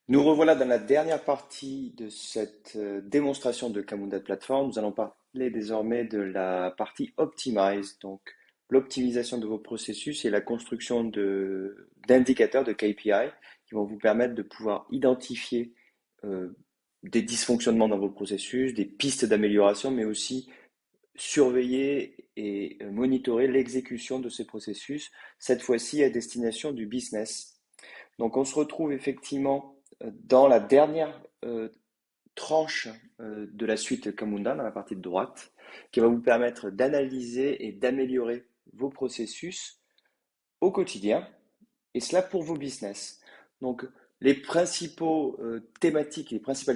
Nous revoilà dans la dernière partie de cette démonstration de Camunda Platform. Nous allons parler désormais de la partie Optimize, donc l'optimisation de vos processus et la construction d'indicateurs de KPI qui vont vous permettre de pouvoir identifier euh, des dysfonctionnements dans vos processus, des pistes d'amélioration, mais aussi surveiller et monitorer l'exécution de ces processus, cette fois-ci à destination du business. Donc on se retrouve effectivement dans la dernière tranche de la suite Camunda, dans la partie de droite, qui va vous permettre d'analyser et d'améliorer vos processus au quotidien, et cela pour vos business. Donc les principales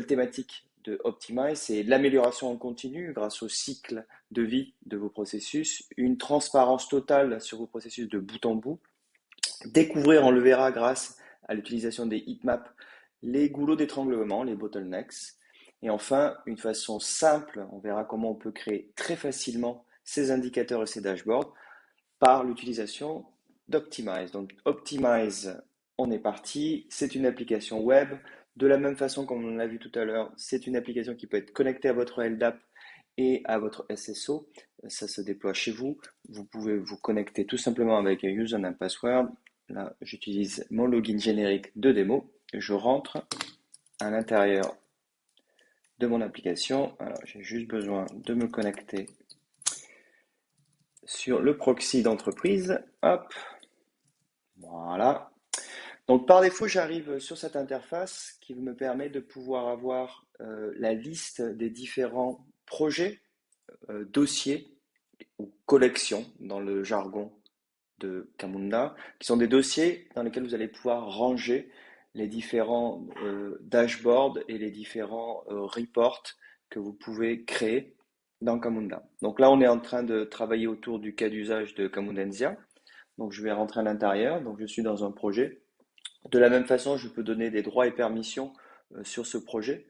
thématiques de Optimize, c'est l'amélioration en continu grâce au cycle de vie de vos processus, une transparence totale sur vos processus de bout en bout, découvrir, on le verra grâce à l'utilisation des heatmaps, les goulots d'étranglement, les bottlenecks. Et enfin, une façon simple, on verra comment on peut créer très facilement ces indicateurs et ces dashboards par l'utilisation d'Optimize. Donc Optimize, on est parti, c'est une application web. De la même façon comme on l'a vu tout à l'heure, c'est une application qui peut être connectée à votre LDAP et à votre SSO. Ça se déploie chez vous. Vous pouvez vous connecter tout simplement avec un username password. Là, j'utilise mon login générique de démo. Je rentre à l'intérieur de mon application. Alors, j'ai juste besoin de me connecter sur le proxy d'entreprise. Hop, voilà. Donc par défaut, j'arrive sur cette interface qui me permet de pouvoir avoir la liste des différents projets, dossiers ou collections dans le jargon de Camunda, qui sont des dossiers dans lesquels vous allez pouvoir ranger les différents dashboards et les différents reports que vous pouvez créer dans Camunda. Donc là, on est en train de travailler autour du cas d'usage de Camundenzia. Donc je vais rentrer à l'intérieur. Donc je suis dans un projet. De la même façon, je peux donner des droits et permissions sur ce projet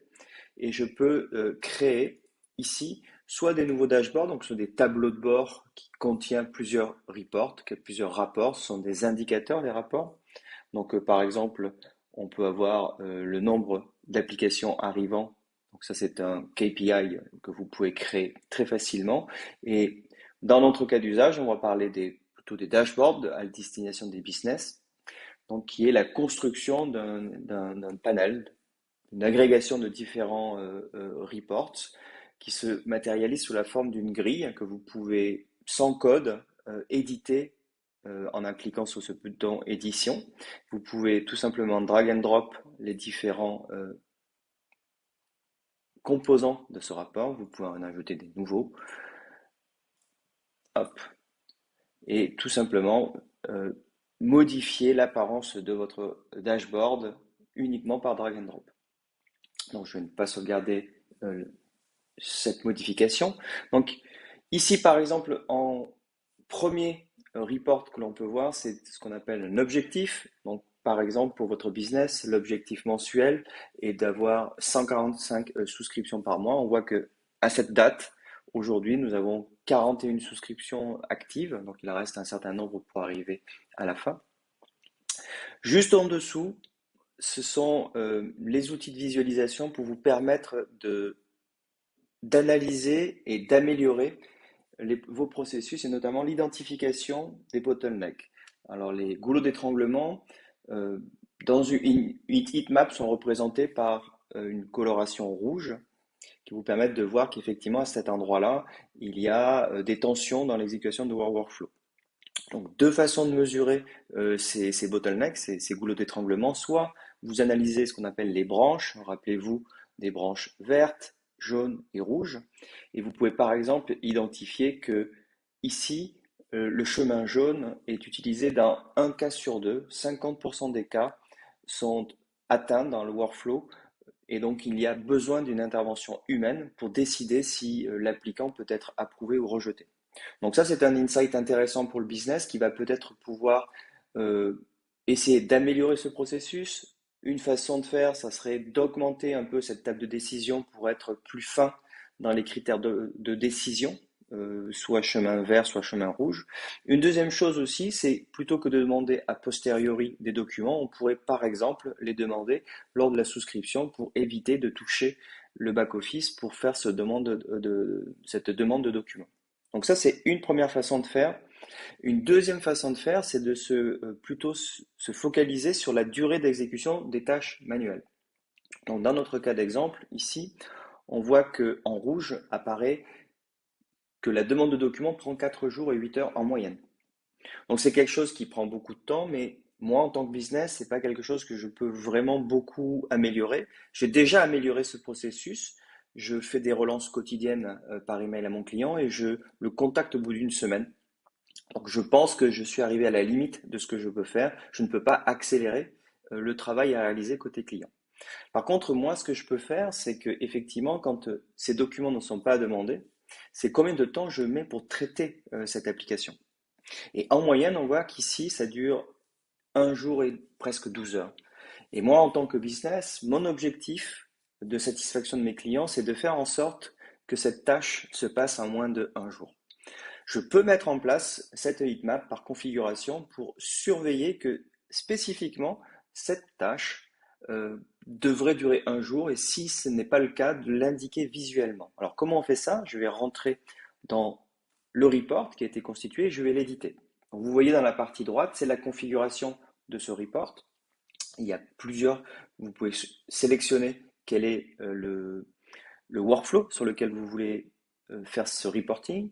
et je peux créer ici soit des nouveaux dashboards, donc ce sont des tableaux de bord qui contiennent plusieurs reports, plusieurs rapports, ce sont des indicateurs les rapports. Donc par exemple, on peut avoir le nombre d'applications arrivant. Donc ça c'est un KPI que vous pouvez créer très facilement. Et dans notre cas d'usage, on va parler plutôt des dashboards à destination des business, donc qui est la construction d'un panel, une agrégation de différents reports qui se matérialise sous la forme d'une grille que vous pouvez, sans code, éditer en cliquant sur ce bouton édition. Vous pouvez tout simplement drag and drop les différents composants de ce rapport. Vous pouvez en ajouter des nouveaux. Hop. Et tout simplement euh, modifier l'apparence de votre dashboard uniquement par drag and drop. Donc je vais ne pas sauvegarder euh, cette modification. Donc ici par exemple en premier report que l'on peut voir, c'est ce qu'on appelle un objectif. Donc par exemple pour votre business, l'objectif mensuel est d'avoir 145 souscriptions par mois. On voit que à cette date, aujourd'hui, nous avons 41 souscriptions actives, donc il reste un certain nombre pour arriver à la fin. Juste en dessous, ce sont les outils de visualisation pour vous permettre d'analyser et d'améliorer vos processus et notamment l'identification des bottlenecks. Alors les goulots d'étranglement euh, dans une heatmap sont représentés par une coloration rouge qui vous permettent de voir qu'effectivement à cet endroit-là, il y a des tensions dans l'exécution de vos workflows. Donc deux façons de mesurer ces bottlenecks, ces goulots d'étranglement. Soit vous analysez ce qu'on appelle les branches, rappelez-vous des branches vertes, jaunes et rouges, et vous pouvez par exemple identifier que ici, le chemin jaune est utilisé dans un cas sur deux, 50% des cas sont atteints dans le workflow, et donc il y a besoin d'une intervention humaine pour décider si l'applicant peut être approuvé ou rejeté. Donc ça, c'est un insight intéressant pour le business qui va peut-être pouvoir euh, essayer d'améliorer ce processus. Une façon de faire, ça serait d'augmenter un peu cette table de décision pour être plus fin dans les critères de décision soit chemin vert, soit chemin rouge. Une deuxième chose aussi, c'est plutôt que de demander a posteriori des documents, on pourrait par exemple les demander lors de la souscription pour éviter de toucher le back-office pour faire cette demande de documents. Donc ça, c'est une première façon de faire. Une deuxième façon de faire, c'est de plutôt se focaliser sur la durée d'exécution des tâches manuelles. Donc dans notre cas d'exemple, ici, on voit que en rouge apparaît que la demande de document prend 4 jours et 8 heures en moyenne. Donc c'est quelque chose qui prend beaucoup de temps, mais moi en tant que business, c'est pas quelque chose que je peux vraiment beaucoup améliorer. J'ai déjà amélioré ce processus. Je fais des relances quotidiennes par email à mon client et je le contacte au bout d'une semaine. Donc je pense que je suis arrivé à la limite de ce que je peux faire. Je ne peux pas accélérer le travail à réaliser côté client. Par contre, moi, ce que je peux faire, c'est que effectivement, quand ces documents ne sont pas demandés, c'est combien de temps je mets pour traiter cette application. Et en moyenne, on voit qu'ici, ça dure un jour et presque 12 heures. Et moi, en tant que business, mon objectif de satisfaction de mes clients, c'est de faire en sorte que cette tâche se passe en moins de un jour. Je peux mettre en place cette heatmap par configuration pour surveiller que spécifiquement cette tâche devrait durer un jour et si ce n'est pas le cas, de l'indiquer visuellement. Alors comment on fait ça? Je vais rentrer dans le report qui a été constitué et je vais l'éditer. Vous voyez dans la partie droite, c'est la configuration de ce report. Il y a plusieurs, vous pouvez sélectionner quel est le workflow sur lequel vous voulez faire ce reporting,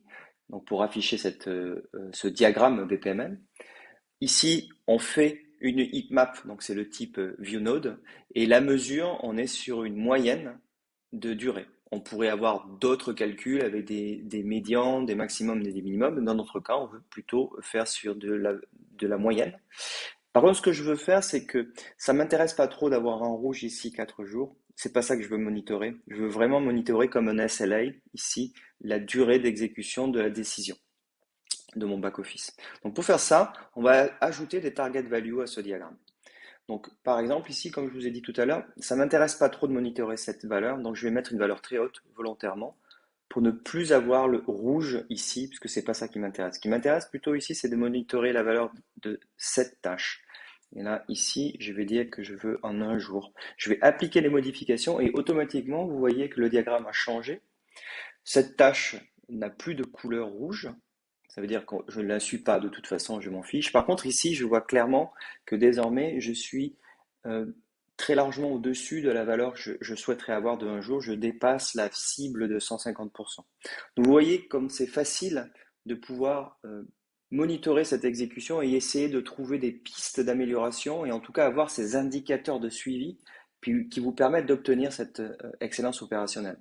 donc pour afficher ce diagramme BPMN. Ici, on fait une heatmap, donc c'est le type ViewNode, et la mesure, on est sur une moyenne de durée. On pourrait avoir d'autres calculs avec des médians, des maximums et des minimums. Dans notre cas, on veut plutôt faire sur de la moyenne. Par contre, ce que je veux faire, c'est que ça m'intéresse pas trop d'avoir en rouge ici 4 jours. C'est pas ça que je veux monitorer. Je veux vraiment monitorer comme un SLA ici la durée d'exécution de la décision de mon back-office. Donc pour faire ça, on va ajouter des target values à ce diagramme. Donc par exemple ici, comme je vous ai dit tout à l'heure, ça m'intéresse pas trop de monitorer cette valeur, donc je vais mettre une valeur très haute volontairement pour ne plus avoir le rouge ici, puisque c'est pas ça qui m'intéresse. Ce qui m'intéresse plutôt ici, c'est de monitorer la valeur de cette tâche. Et là, ici, je vais dire que je veux en un jour. Je vais appliquer les modifications et automatiquement, vous voyez que le diagramme a changé. Cette tâche n'a plus de couleur rouge. Ça veut dire que je ne la suis pas de toute façon, je m'en fiche. Par contre, ici, je vois clairement que désormais, je suis euh, très largement au-dessus de la valeur que je souhaiterais avoir de un jour. Je dépasse la cible de 150%. Donc, vous voyez comme c'est facile de pouvoir monitorer cette exécution et essayer de trouver des pistes d'amélioration et en tout cas avoir ces indicateurs de suivi qui vous permettent d'obtenir cette excellence opérationnelle.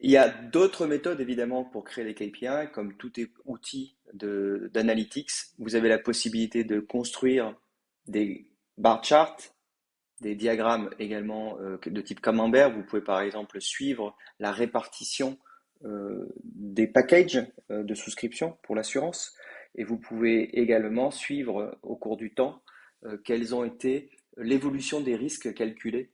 Il y a d'autres méthodes évidemment pour créer des KPI, comme tout outil d'analytics. Vous avez la possibilité de construire des bar charts, des diagrammes également de type camembert. Vous pouvez par exemple suivre la répartition des packages de souscription pour l'assurance. Et vous pouvez également suivre au cours du temps quelles ont été l'évolution des risques calculés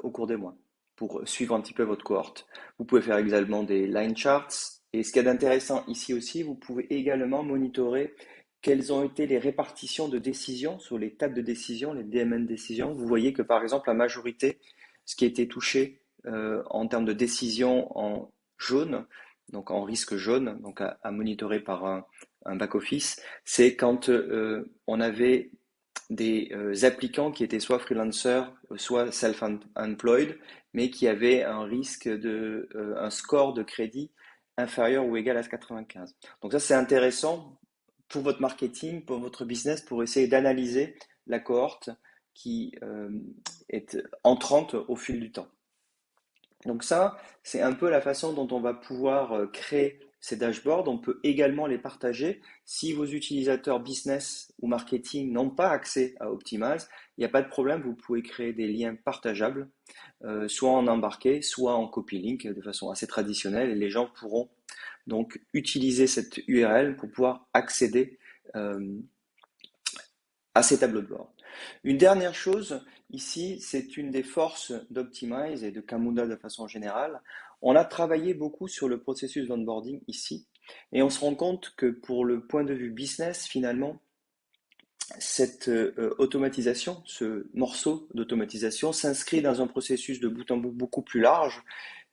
au cours des mois pour suivre un petit peu votre cohorte. Vous pouvez faire également des line charts. Et ce qu'il y a d'intéressant ici aussi, vous pouvez également monitorer quelles ont été les répartitions de décisions sur les tables de décision, les DMN décisions. Vous voyez que par exemple la majorité, ce qui a été touché en termes de décision en jaune, donc en risque jaune, donc à monitorer par un back-office, c'est quand on avait des applicants qui étaient soit freelancers, soit self-employed, mais qui avaient un risque un score de crédit inférieur ou égal à 95. Donc ça, c'est intéressant pour votre marketing, pour votre business, pour essayer d'analyser la cohorte qui est entrante au fil du temps. Donc ça, c'est un peu la façon dont on va pouvoir créer ces dashboards. On peut également les partager. Si vos utilisateurs business ou marketing n'ont pas accès à Optimize, il n'y a pas de problème, vous pouvez créer des liens partageables, soit en embarqué, soit en copy link de façon assez traditionnelle et les gens pourront donc utiliser cette URL pour pouvoir accéder à ces tableaux de bord. Une dernière chose, ici, c'est une des forces d'Optimize et de Camunda de façon générale. On a travaillé beaucoup sur le processus d'onboarding ici et on se rend compte que pour le point de vue business, finalement, cette automatisation, ce morceau d'automatisation s'inscrit dans un processus de bout en bout beaucoup plus large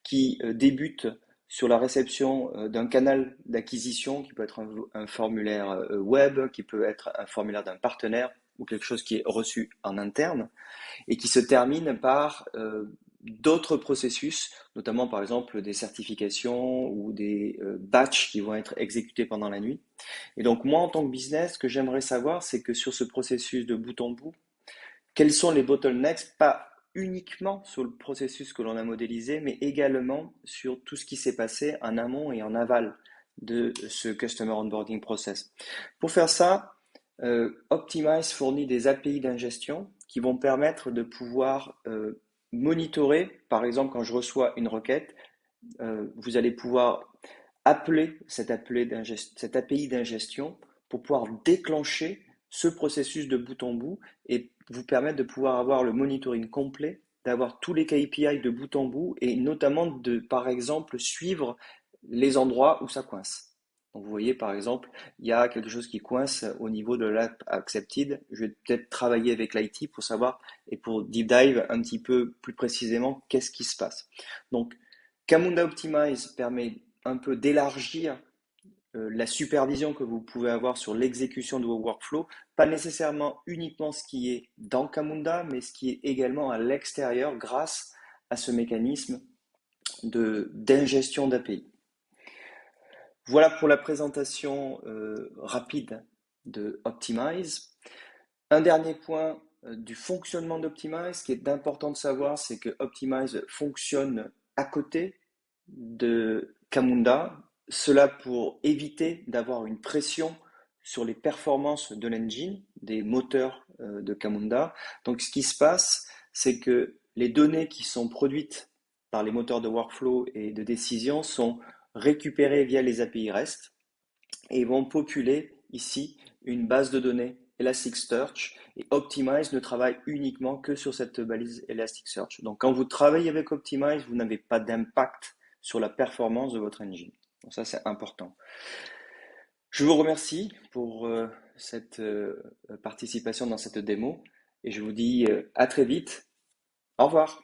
qui débute sur la réception d'un canal d'acquisition qui peut être un formulaire web, qui peut être un formulaire d'un partenaire ou quelque chose qui est reçu en interne et qui se termine par d'autres processus, notamment par exemple des certifications ou des batchs qui vont être exécutés pendant la nuit. Et donc moi en tant que business, ce que j'aimerais savoir, c'est que sur ce processus de bout en bout, quels sont les bottlenecks, pas uniquement sur le processus que l'on a modélisé, mais également sur tout ce qui s'est passé en amont et en aval de ce Customer Onboarding Process. Pour faire ça, Optimize fournit des API d'ingestion qui vont permettre de pouvoir monitorer, par exemple quand je reçois une requête, vous allez pouvoir appeler cette API d'ingestion pour pouvoir déclencher ce processus de bout en bout et vous permettre de pouvoir avoir le monitoring complet, d'avoir tous les KPI de bout en bout et notamment de, par exemple, suivre les endroits où ça coince. Donc vous voyez, par exemple, il y a quelque chose qui coince au niveau de l'app accepted. Je vais peut-être travailler avec l'IT pour savoir et pour deep dive un petit peu plus précisément qu'est-ce qui se passe. Donc, Camunda Optimize permet un peu d'élargir la supervision que vous pouvez avoir sur l'exécution de vos workflows, pas nécessairement uniquement ce qui est dans Camunda, mais ce qui est également à l'extérieur grâce à ce mécanisme d'ingestion d'API. Voilà pour la présentation rapide de Optimize. Un dernier point du fonctionnement d'Optimize, ce qui est important de savoir, c'est que Optimize fonctionne à côté de Camunda, cela pour éviter d'avoir une pression sur les performances de l'engine, des moteurs de Camunda. Donc ce qui se passe, c'est que les données qui sont produites par les moteurs de workflow et de décision sont récupérées via les API REST et vont populer ici une base de données Elasticsearch et Optimize ne travaille uniquement que sur cette balise Elasticsearch. Donc quand vous travaillez avec Optimize, vous n'avez pas d'impact sur la performance de votre engine. Donc ça c'est important. Je vous remercie pour cette participation dans cette démo et je vous dis à très vite. Au revoir.